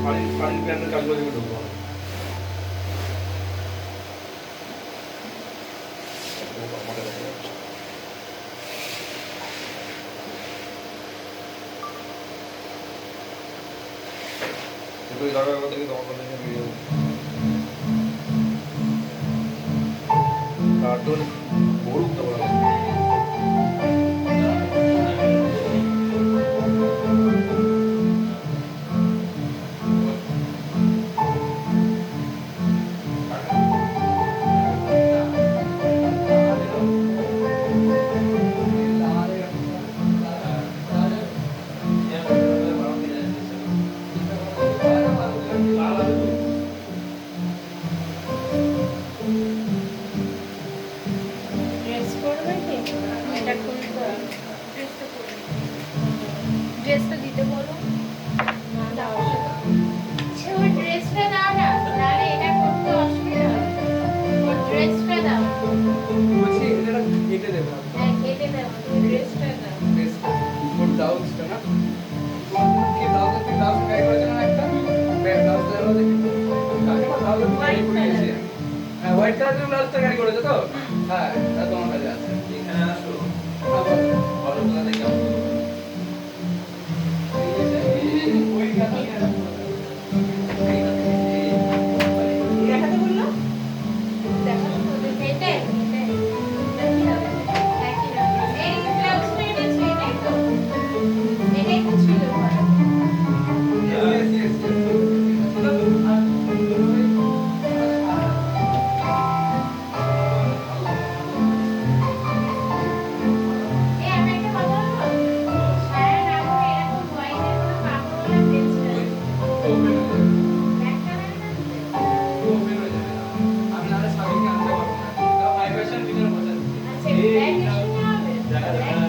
শাড়ির ব্র্যান্ডের কাজগুলো দেখে ঢুকবো না। এগুলো দরকার কথা কি তোমার কথা ভিডিও কার্টুন বহু উঠতে পারো। ড্রেসটা দিতে বলো না দাও সে ওই ড্রেসটা দাও না নারে এটা করতে অসুবিধা হবে ওই ড্রেসটা দাও বলছি এটা কেটে দেবো হ্যাঁ কেটে দাও তুমি ড্রেসটা দাও ড্রেসটা ওর ব্লাউজটা না কি ব্লাউজ আছে ব্লাউজ গায়ে করেছে না একটা ব্লাউজ দেওয়া দেখি কাকে ব্লাউজ গায়ে করেছে হ্যাঁ হোয়াইট কালারের ব্লাউজটা গায়ে করেছে তো হ্যাঁ এটা তোমার কাছে আছে এখানে আসো আবার ভালো কথা দেখে ওই কথা দেখাতে বললো দেখো তো এটাই একই হবে এই ব্লাউজটা এটা ছিল এটাই তো এটাই তো ছিল এই আমি একটা কথা বলবো সারা না করে এরকম হোয়াইটের কোনো কাপড়ওয়ালা ড্রেসটা ব্ল্যাক কালারের না আপনারা সবাইকে আনতে পারবো না ফাইভ পার্সেন্ট ভিতরে বসে আচ্ছা ব্ল্যাক এর সঙ্গে হবে ব্ল্যাক